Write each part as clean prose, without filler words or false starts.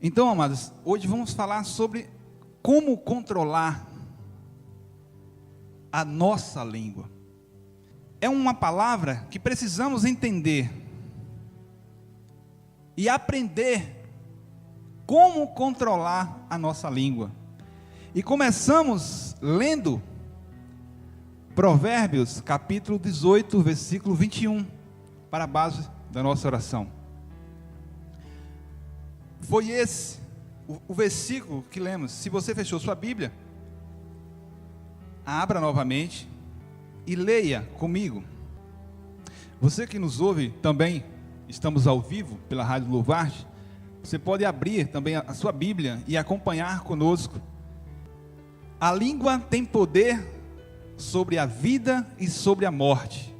Então, amados, hoje vamos falar sobre como controlar a nossa língua. É uma palavra que precisamos entender e aprender como controlar a nossa língua. E começamos lendo Provérbios, capítulo 18, versículo 21, para a base da nossa oração. Foi esse o versículo que lemos. Se você fechou sua Bíblia, abra novamente e leia comigo. Você que nos ouve também, estamos ao vivo pela Rádio Louvarte, você pode abrir também a sua Bíblia e acompanhar conosco. A língua tem poder sobre a vida e sobre a morte.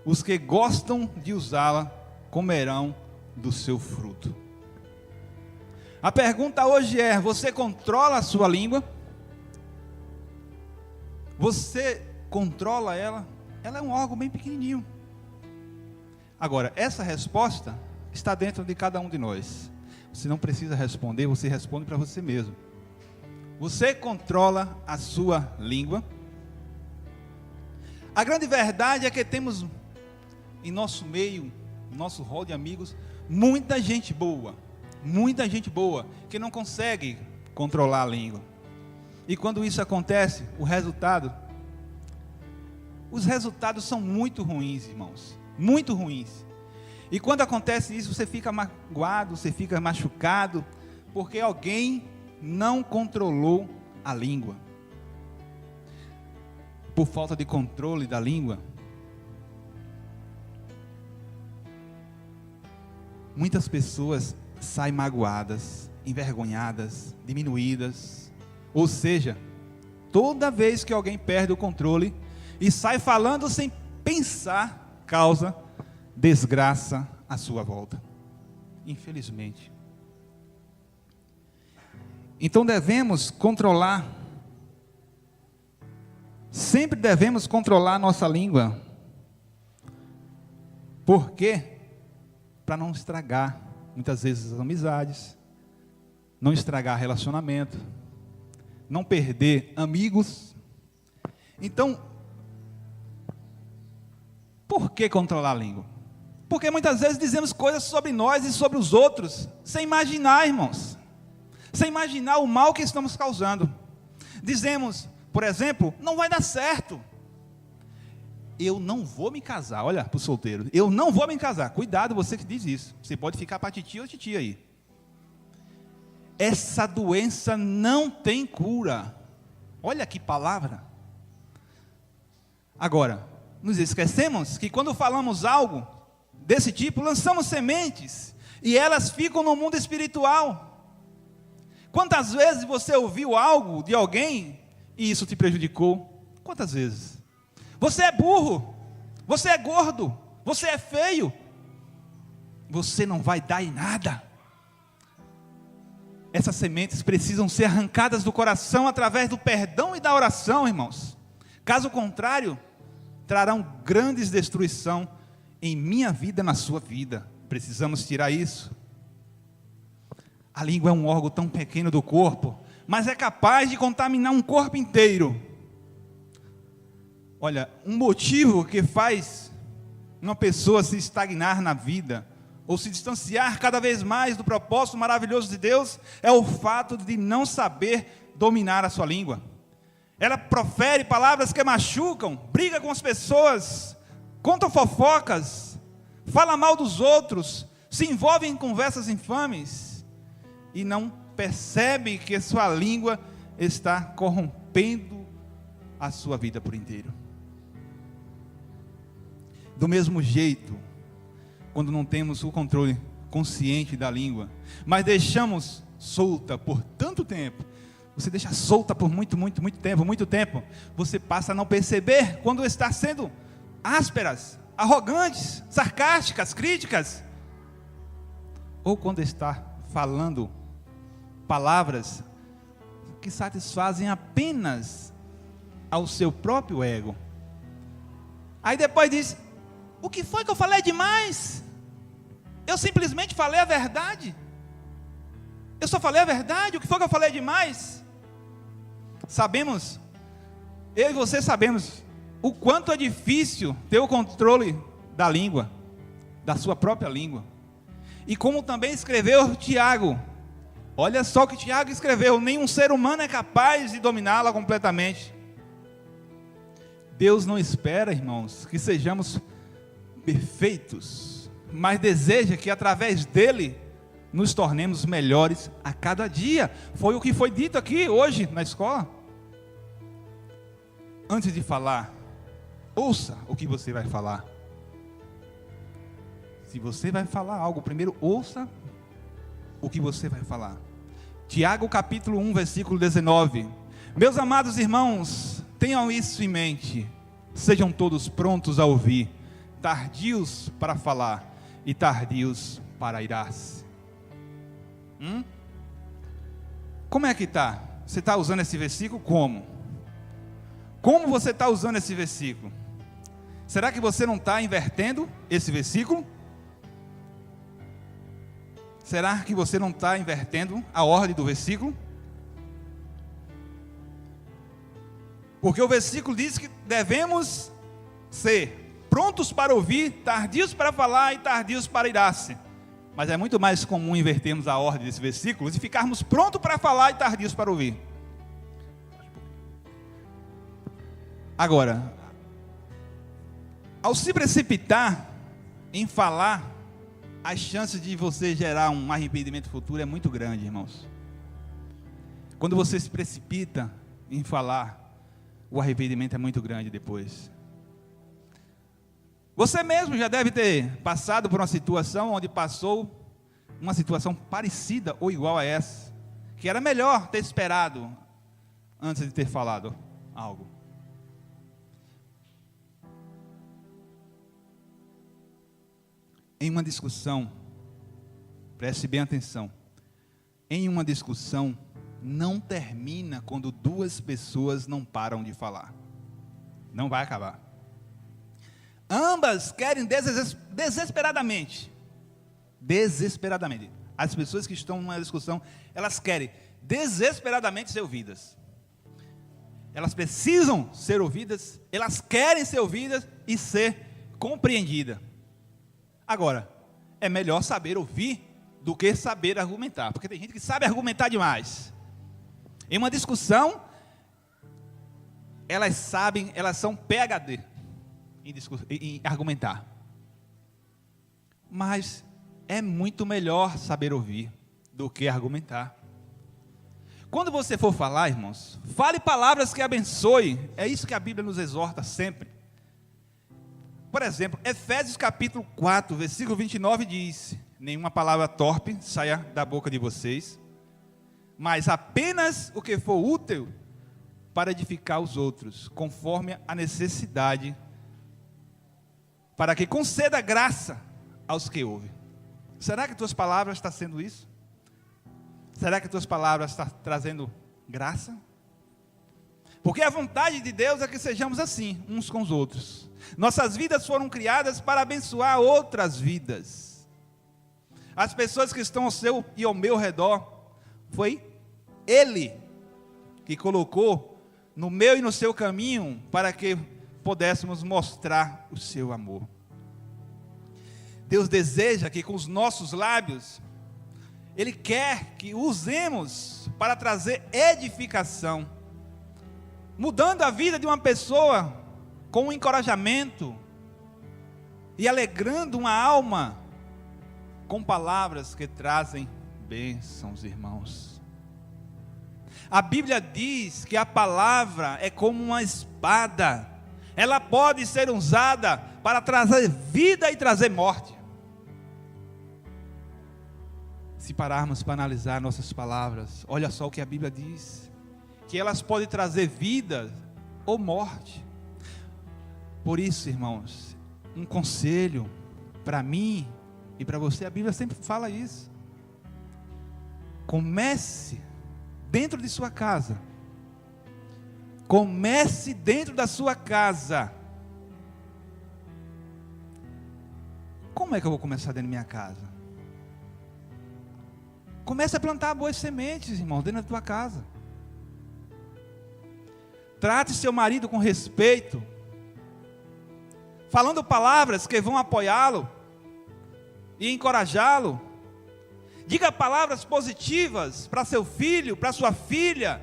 Os que gostam de usá-la comerão do seu fruto. A pergunta hoje é: você controla a sua língua? Você controla ela? Ela é um órgão bem pequenininho. Agora, essa resposta está dentro de cada um de nós. Você não precisa responder, você responde para você mesmo. Você controla a sua língua? A grande verdade é que temos em nosso meio, nosso rol de amigos, muita gente boa que não consegue controlar a língua. E quando isso acontece, os resultados são muito ruins, irmãos, muito ruins. E quando acontece isso, você fica magoado, você fica machucado, porque alguém não controlou a língua. Por falta de controle da língua, muitas pessoas saem magoadas, envergonhadas, diminuídas. Ou seja, toda vez que alguém perde o controle e sai falando sem pensar, causa desgraça à sua volta. Infelizmente. Então devemos controlar, sempre devemos controlar a nossa língua. Por quê? Para não estragar, muitas vezes, as amizades, não estragar relacionamento, não perder amigos. Então, por que controlar a língua? Porque muitas vezes dizemos coisas sobre nós e sobre os outros, sem imaginar, irmãos, sem imaginar o mal que estamos causando. Dizemos, por exemplo, não vai dar certo, eu não vou me casar. Olha para o solteiro, eu não vou me casar. Cuidado, você que diz isso, você pode ficar para titia ou titia aí. Essa doença não tem cura. Olha que palavra. Agora, nos esquecemos que quando falamos algo desse tipo, lançamos sementes, e elas ficam no mundo espiritual. Quantas vezes você ouviu algo de alguém e isso te prejudicou? Quantas vezes? Você é burro, você é gordo, você é feio, você não vai dar em nada. Essas sementes precisam ser arrancadas do coração através do perdão e da oração, irmãos. Caso contrário, trarão grandes destruição em minha vida, na sua vida. Precisamos tirar isso. A língua é um órgão tão pequeno do corpo, mas é capaz de contaminar um corpo inteiro. Olha, um motivo que faz uma pessoa se estagnar na vida, ou se distanciar cada vez mais do propósito maravilhoso de Deus, é o fato de não saber dominar a sua língua. Ela profere palavras que machucam, briga com as pessoas, conta fofocas, fala mal dos outros, se envolve em conversas infames, e não percebe que sua língua está corrompendo a sua vida por inteiro. Do mesmo jeito, quando não temos o controle consciente da língua, mas deixamos solta por tanto tempo, você deixa solta por muito tempo, você passa a não perceber quando está sendo ásperas, arrogantes, sarcásticas, críticas, ou quando está falando palavras que satisfazem apenas ao seu próprio ego. Aí depois diz: o que foi que eu falei demais? Eu simplesmente falei a verdade. Eu só falei a verdade, o que foi que eu falei demais? Sabemos, eu e você sabemos, o quanto é difícil ter o controle da língua, da sua própria língua. E como também escreveu Tiago, olha só o que Tiago escreveu: nenhum ser humano é capaz de dominá-la completamente. Deus não espera, irmãos, que sejamos perfeitos, mas deseja que através dele nos tornemos melhores a cada dia. Foi o que foi dito aqui hoje na escola. Antes de falar, ouça o que você vai falar. Se você vai falar algo, primeiro ouça o que você vai falar. Tiago capítulo 1, versículo 19. Meus amados irmãos, tenham isso em mente. Sejam todos prontos a ouvir, tardios para falar e tardios para irar-se. Como é que está? Você está usando esse versículo como? Como você está usando esse versículo? Será que você não está invertendo esse versículo? Será que você não está invertendo a ordem do versículo? Porque o versículo diz que devemos ser prontos para ouvir, tardios para falar e tardios para irar-se. Mas é muito mais comum invertermos a ordem desse versículo e ficarmos prontos para falar e tardios para ouvir. Agora, ao se precipitar em falar, as chances de você gerar um arrependimento futuro é muito grande, irmãos. Quando você se precipita em falar, o arrependimento é muito grande depois. Você mesmo já deve ter passado por uma situação onde passou uma situação parecida ou igual a essa, que era melhor ter esperado antes de ter falado algo. Em uma discussão, preste bem atenção, em uma discussão não termina quando duas pessoas não param de falar. Não vai acabar. Ambas querem desesperadamente. As pessoas que estão numa discussão, elas querem desesperadamente ser ouvidas. Elas precisam ser ouvidas, elas querem ser ouvidas e ser compreendidas. Agora, é melhor saber ouvir do que saber argumentar, porque tem gente que sabe argumentar demais. Em uma discussão, elas são PhD em argumentar. Mas é muito melhor saber ouvir do que argumentar. Quando você for falar, irmãos, fale palavras que abençoem. É isso que a Bíblia nos exorta sempre. Por exemplo, Efésios capítulo 4, versículo 29 diz: nenhuma palavra torpe saia da boca de vocês, mas apenas o que for útil para edificar os outros, conforme a necessidade, para que conceda graça aos que ouvem. Será que tuas palavras estão sendo isso? Será que tuas palavras estão trazendo graça? Porque a vontade de Deus é que sejamos assim, uns com os outros. Nossas vidas foram criadas para abençoar outras vidas. As pessoas que estão ao seu e ao meu redor, foi Ele que colocou no meu e no seu caminho para que pudéssemos mostrar o seu amor. Deus deseja que com os nossos lábios, Ele quer que usemos para trazer edificação, mudando a vida de uma pessoa com um encorajamento e alegrando uma alma com palavras que trazem bênçãos, irmãos. A Bíblia diz que a palavra é como uma espada, ela pode ser usada para trazer vida e trazer morte. Se pararmos para analisar nossas palavras, olha só o que a Bíblia diz, que elas podem trazer vida ou morte. Por isso, irmãos, um conselho para mim e para você, a Bíblia sempre fala isso. Comece dentro de sua casa. Comece dentro da sua casa. Como é que eu vou começar dentro da minha casa? Comece a plantar boas sementes, irmão, dentro da tua casa. Trate seu marido com respeito, falando palavras que vão apoiá-lo e encorajá-lo. Diga palavras positivas para seu filho, para sua filha.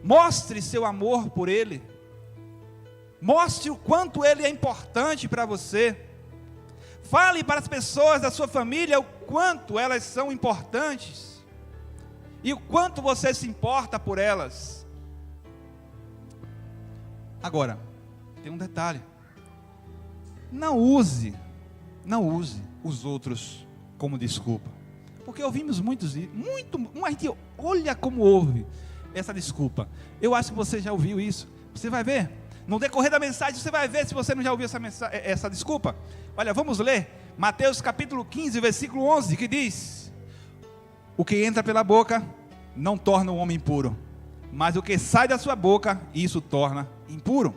Mostre seu amor por ele. Mostre o quanto ele é importante para você. Fale para as pessoas da sua família o quanto elas são importantes e o quanto você se importa por elas. Agora, tem um detalhe. Não use os outros como desculpa. Porque ouvimos a gente olha como ouve essa desculpa. Eu acho que você já ouviu isso. Você vai ver. No decorrer da mensagem, você vai ver se você não já ouviu essa desculpa. Olha, vamos ler Mateus capítulo 15, versículo 11, que diz: o que entra pela boca não torna o homem impuro, mas o que sai da sua boca, isso torna impuro.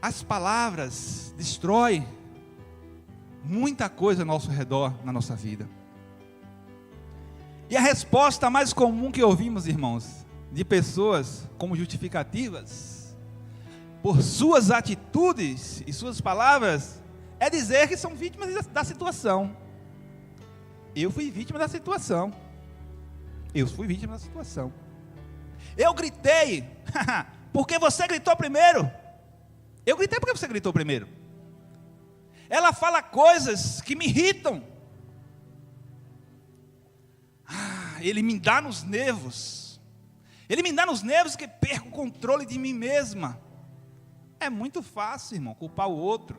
As palavras destroem muita coisa ao nosso redor, na nossa vida. E a resposta mais comum que ouvimos, irmãos, de pessoas como justificativas por suas atitudes e suas palavras, é dizer que são vítimas da situação. Eu fui vítima da situação. Eu gritei, porque você gritou primeiro. Eu gritei porque você gritou primeiro. Ela fala coisas que me irritam. Ele me dá nos nervos. Ele me dá nos nervos que perco o controle de mim mesma. É muito fácil, irmão, culpar o outro,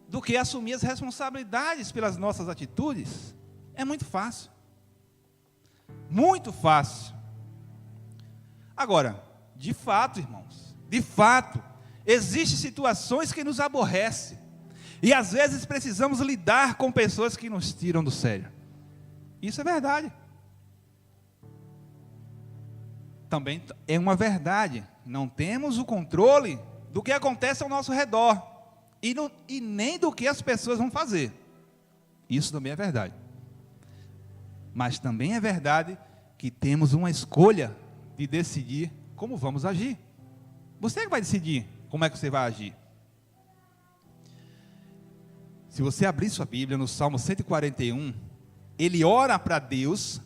do que assumir as responsabilidades pelas nossas atitudes. É muito fácil. Muito fácil. Agora, de fato, irmãos, existem situações que nos aborrecem. E às vezes precisamos lidar com pessoas que nos tiram do sério. Isso é verdade. Também é uma verdade. Não temos o controle do que acontece ao nosso redor. E nem do que as pessoas vão fazer. Isso também é verdade. Mas também é verdade que temos uma escolha de decidir como vamos agir. Você que vai decidir como é que você vai agir. Se você abrir sua Bíblia no Salmo 141, ele ora para Deus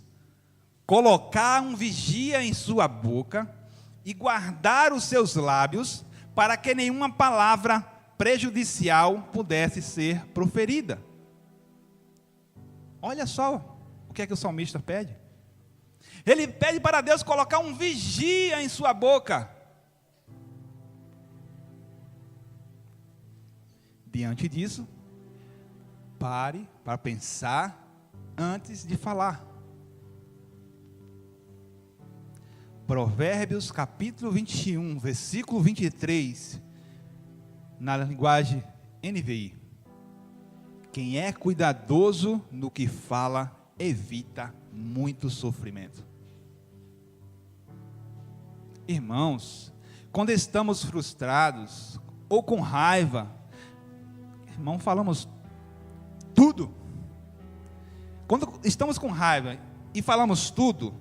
colocar um vigia em sua boca e guardar os seus lábios para que nenhuma palavra prejudicial pudesse ser proferida. Olha só o que é que o salmista pede. Ele pede para Deus colocar um vigia em sua boca. Diante disso, pare para pensar antes de falar. Provérbios capítulo 21, versículo 23, na linguagem NVI. Quem é cuidadoso no que fala, evita muito sofrimento. Irmãos, quando estamos frustrados ou com raiva, irmão, falamos tudo. Quando estamos com raiva e falamos tudo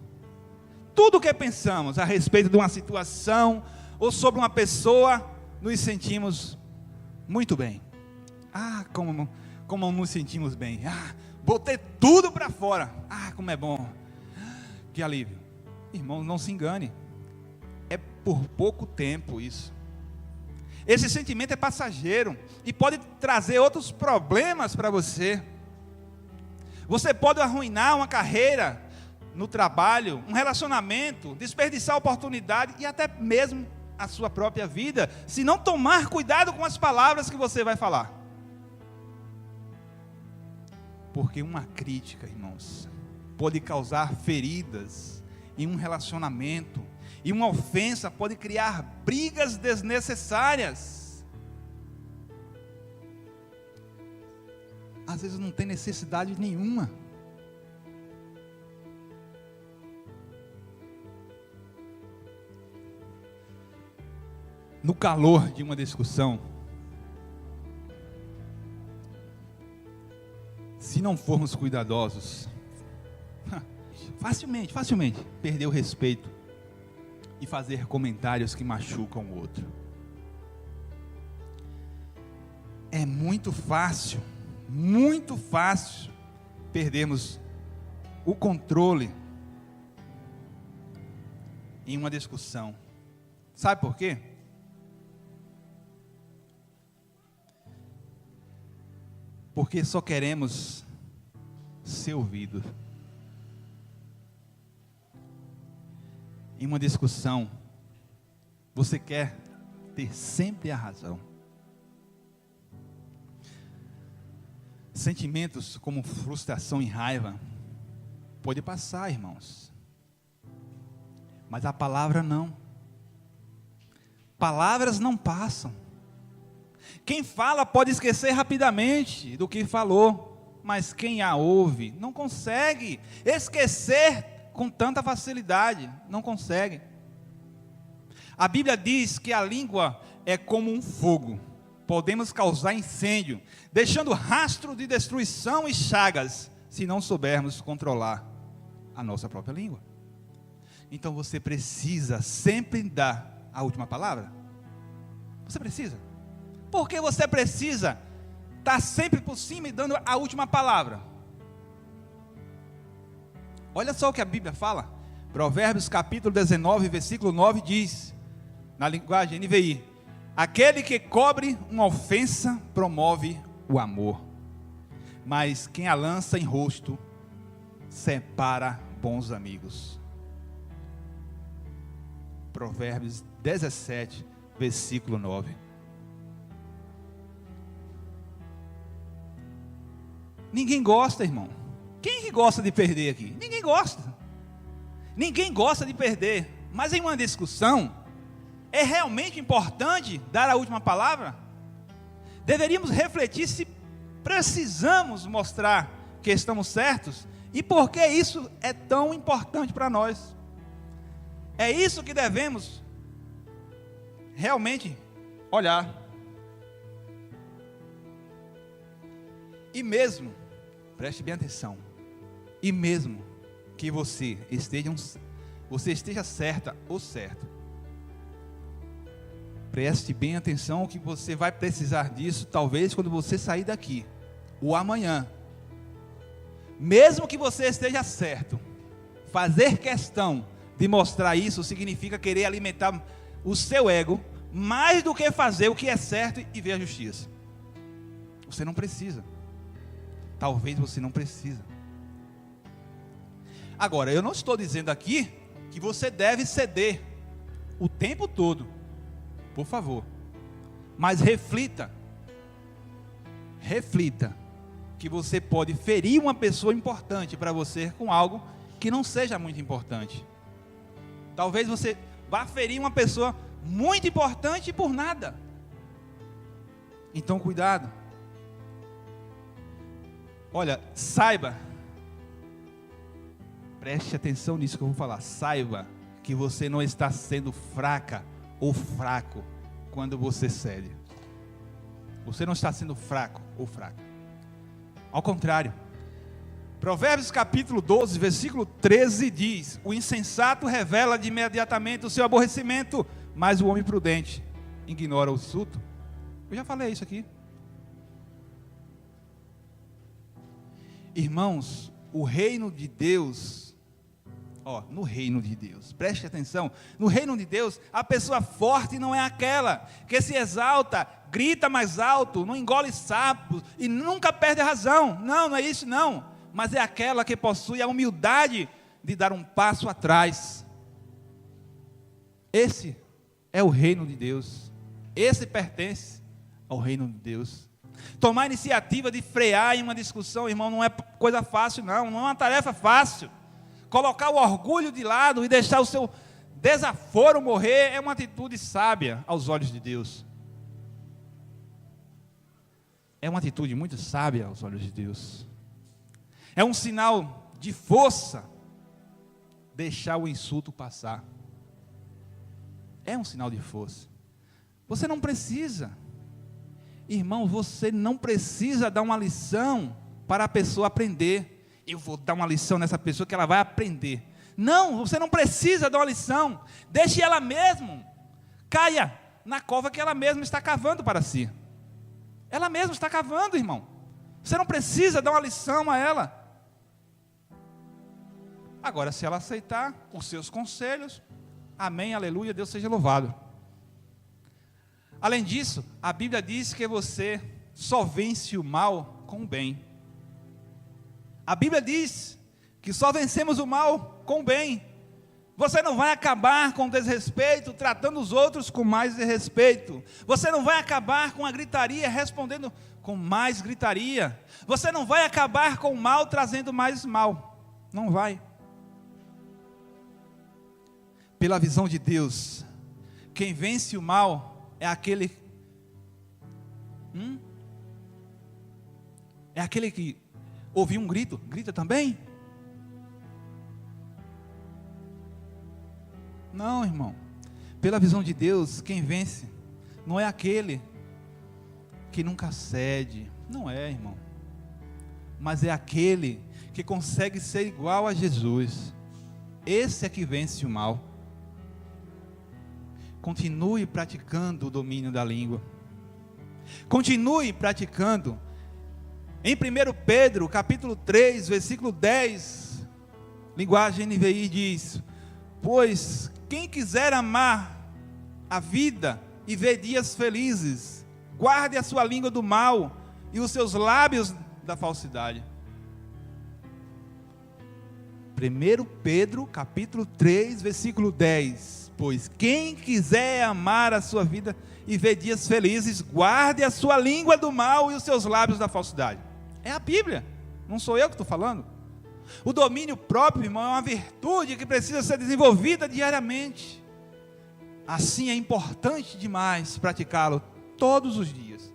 o que pensamos a respeito de uma situação ou sobre uma pessoa, nos sentimos muito bem. Como nos sentimos bem. Botei tudo para fora. Como é bom. Que alívio. Irmão, não se engane. É por pouco tempo isso. Esse sentimento é passageiro e pode trazer outros problemas para você. Você pode arruinar uma carreira no trabalho, um relacionamento, desperdiçar oportunidade e até mesmo a sua própria vida, se não tomar cuidado com as palavras que você vai falar. Porque uma crítica, irmãos, pode causar feridas em um relacionamento, e uma ofensa pode criar brigas desnecessárias. Às vezes não tem necessidade nenhuma. No calor de uma discussão, não formos cuidadosos, facilmente perder o respeito e fazer comentários que machucam o outro. É muito fácil perdermos o controle em uma discussão. Sabe por quê? Porque só queremos ser ouvidos. Em uma discussão, você quer ter sempre a razão. Sentimentos como frustração e raiva pode passar, irmãos. Mas a palavra não. Palavras não passam. Quem fala pode esquecer rapidamente do que falou, mas quem a ouve não consegue esquecer com tanta facilidade, não consegue. A Bíblia diz que a língua é como um fogo. Podemos causar incêndio, deixando rastro de destruição e chagas, se não soubermos controlar a nossa própria língua. Então você precisa sempre dar a última palavra. Você precisa. Porque você precisa estar sempre por cima e dando a última palavra. Olha só o que a Bíblia fala. Provérbios capítulo 19, versículo 9 diz, na linguagem NVI: aquele que cobre uma ofensa promove o amor, mas quem a lança em rosto separa bons amigos. Provérbios 17, versículo 9. Ninguém gosta, irmão. Quem que gosta de perder aqui? Ninguém gosta. Ninguém gosta de perder. Mas em uma discussão, é realmente importante dar a última palavra? Deveríamos refletir se precisamos mostrar que estamos certos e por que isso é tão importante para nós. É isso que devemos realmente olhar. E mesmo, preste bem atenção, e mesmo que você esteja certa ou certo, preste bem atenção que você vai precisar disso talvez quando você sair daqui, ou amanhã. Mesmo que você esteja certo, fazer questão de mostrar isso significa querer alimentar o seu ego mais do que fazer o que é certo e ver a justiça. Você não precisa. Talvez você não precisa. Agora, eu não estou dizendo aqui que você deve ceder o tempo todo. Por favor. Mas reflita que você pode ferir uma pessoa importante para você com algo que não seja muito importante. Talvez você vá ferir uma pessoa muito importante por nada. Então cuidado. Olha, saiba, preste atenção nisso que eu vou falar. Saiba que você não está sendo fraca ou fraco quando você cede. Você não está sendo fraco ou fraca. Ao contrário. Provérbios capítulo 12, versículo 13 diz: o insensato revela de imediatamente o seu aborrecimento, mas o homem prudente ignora o insulto. Eu já falei isso aqui. Irmãos, o reino de Deus, no reino de Deus, preste atenção, no reino de Deus, a pessoa forte não é aquela que se exalta, grita mais alto, não engole sapos e nunca perde a razão. Não é isso não, mas é aquela que possui a humildade de dar um passo atrás. Esse é o reino de Deus, esse pertence ao reino de Deus. Tomar a iniciativa de frear em uma discussão, irmão, não é coisa fácil não é uma tarefa fácil. Colocar o orgulho de lado e deixar o seu desaforo morrer é uma atitude sábia aos olhos de Deus. É uma atitude muito sábia aos olhos de Deus. É um sinal de força deixar o insulto passar. É um sinal de força. Você não precisa, irmão, você não precisa dar uma lição para a pessoa aprender. Eu vou dar uma lição nessa pessoa que ela vai aprender. Não, você não precisa dar uma lição. Deixe ela mesmo. Caia na cova que ela mesma está cavando para si. Ela mesma está cavando, irmão. Você não precisa dar uma lição a ela. Agora, se ela aceitar os seus conselhos, amém, aleluia, Deus seja louvado. Além disso, a Bíblia diz que você só vence o mal com o bem. A Bíblia diz que só vencemos o mal com o bem. Você não vai acabar com desrespeito, tratando os outros com mais desrespeito. Você não vai acabar com a gritaria, respondendo com mais gritaria. Você não vai acabar com o mal, trazendo mais mal. Não vai. Pela visão de Deus, quem vence o mal é aquele que ouviu um grito, grita também? Não, irmão. Pela visão de Deus, quem vence não é aquele que nunca cede, não é, irmão. Mas é aquele que consegue ser igual a Jesus. Esse é que vence o mal. Continue praticando o domínio da língua. Continue praticando. Em 1 Pedro, capítulo 3, versículo 10, linguagem NVI diz: pois quem quiser amar a vida e ver dias felizes, guarde a sua língua do mal e os seus lábios da falsidade. 1 Pedro, capítulo 3, versículo 10. Pois quem quiser amar a sua vida e ver dias felizes, guarde a sua língua do mal e os seus lábios da falsidade. É a Bíblia, não sou eu que estou falando. O domínio próprio, irmão, é uma virtude que precisa ser desenvolvida diariamente. Assim é importante demais praticá-lo todos os dias.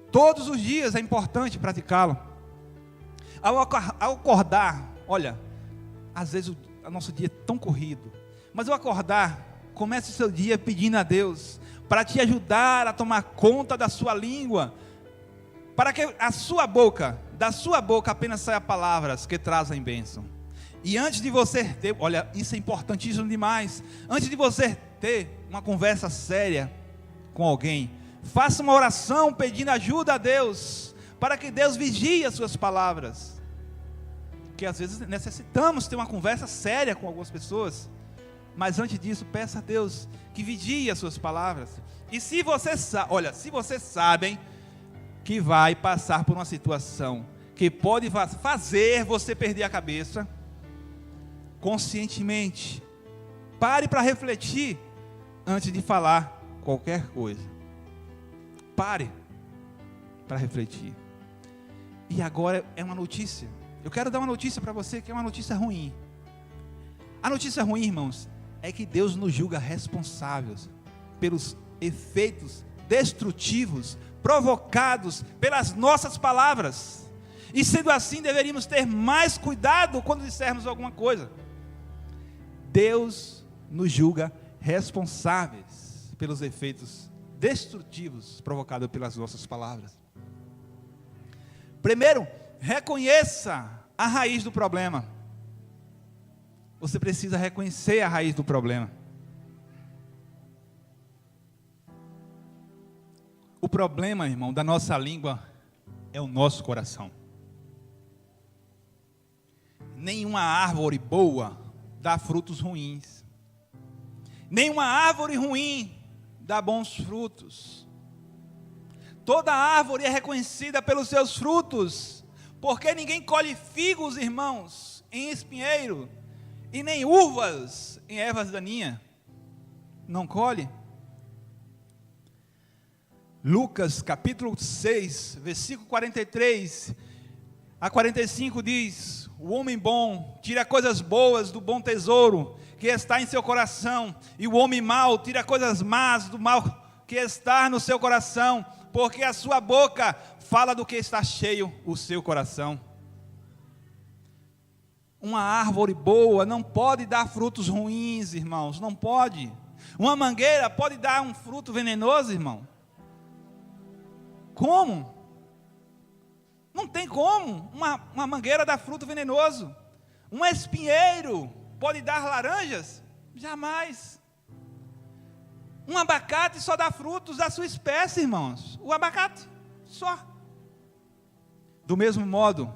Todos os dias é importante praticá-lo. Ao acordar, olha, às vezes o nosso dia é tão corrido, mas ao acordar, comece o seu dia pedindo a Deus para te ajudar a tomar conta da sua língua, para que da sua boca apenas saia palavras que trazem bênção. E antes de você ter, olha, isso é importantíssimo demais, antes de você ter uma conversa séria com alguém, faça uma oração pedindo ajuda a Deus, para que Deus vigie as suas palavras, porque às vezes necessitamos ter uma conversa séria com algumas pessoas, mas antes disso, peça a Deus que vigie as suas palavras. E se vocês sabem que vai passar por uma situação que pode fazer você perder a cabeça, conscientemente, pare para refletir antes de falar qualquer coisa. Pare para refletir. E agora é uma notícia. Eu quero dar uma notícia para você que é uma notícia ruim. A notícia ruim, irmãos, é que Deus nos julga responsáveis pelos efeitos destrutivos provocados pelas nossas palavras. E sendo assim, deveríamos ter mais cuidado quando dissermos alguma coisa. Deus nos julga responsáveis pelos efeitos destrutivos provocados pelas nossas palavras. Primeiro, reconheça a raiz do problema. Você precisa reconhecer a raiz do problema. O problema, irmão, da nossa língua é o nosso coração. Nenhuma árvore boa dá frutos ruins. Nenhuma árvore ruim dá bons frutos. Toda árvore é reconhecida pelos seus frutos, porque ninguém colhe figos, irmãos, em espinheiro, e nem uvas em ervas daninhas. Não colhe. Lucas capítulo 6, versículo 43 a 45 diz: o homem bom tira coisas boas do bom tesouro que está em seu coração, e o homem mau tira coisas más do mal que está no seu coração, porque a sua boca fala do que está cheio o seu coração. Uma árvore boa não pode dar frutos ruins, irmãos, não pode. Uma mangueira pode dar um fruto venenoso, irmão? Como? Não tem como uma mangueira dar fruto venenoso. Um espinheiro pode dar laranjas? Jamais. Um abacate só dá frutos da sua espécie, irmãos. O abacate, só. Do mesmo modo,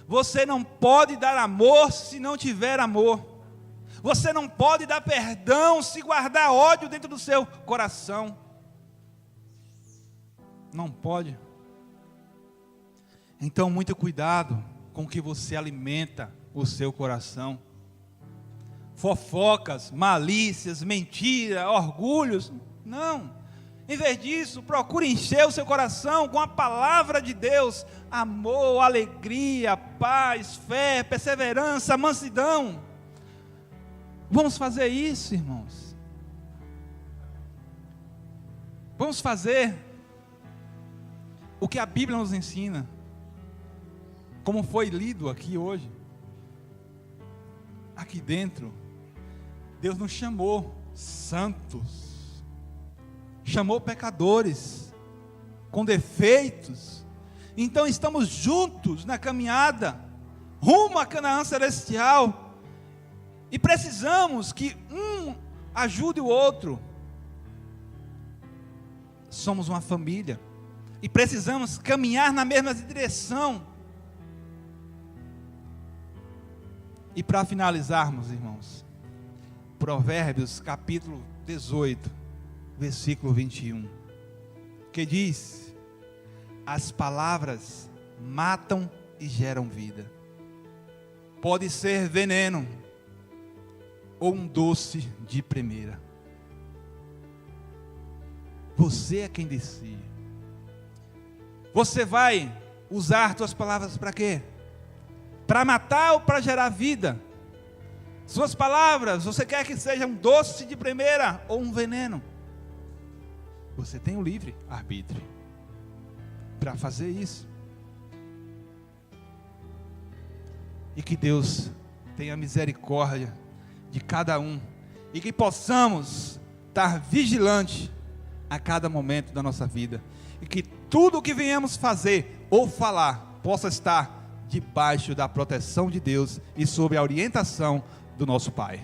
você não pode dar amor se não tiver amor. Você não pode dar perdão se guardar ódio dentro do seu coração. Não pode. Então, muito cuidado com o que você alimenta o seu coração. Fofocas, malícias, mentira, orgulhos. Não. Em vez disso, procure encher o seu coração com a palavra de Deus. Amor, alegria, paz, fé, perseverança, mansidão. Vamos fazer isso, irmãos. Vamos fazer o que a Bíblia nos ensina. Como foi lido aqui hoje. Aqui dentro, Deus nos chamou santos, chamou pecadores, com defeitos. Então estamos juntos na caminhada, rumo à Canaã celestial, e precisamos que um ajude o outro. Somos uma família, e precisamos caminhar na mesma direção. E para finalizarmos, irmãos, Provérbios capítulo 18, versículo 21, que diz: as palavras matam e geram vida. Pode ser veneno ou um doce de primeira. Você é quem decide. Você vai usar suas palavras para quê? Para matar ou para gerar vida? Suas palavras, você quer que seja um doce de primeira ou um veneno? Você tem o livre arbítrio para fazer isso. E que Deus tenha misericórdia de cada um, e que possamos estar vigilantes a cada momento da nossa vida, e que tudo o que venhamos fazer ou falar possa estar debaixo da proteção de Deus e sob a orientação do nosso Pai.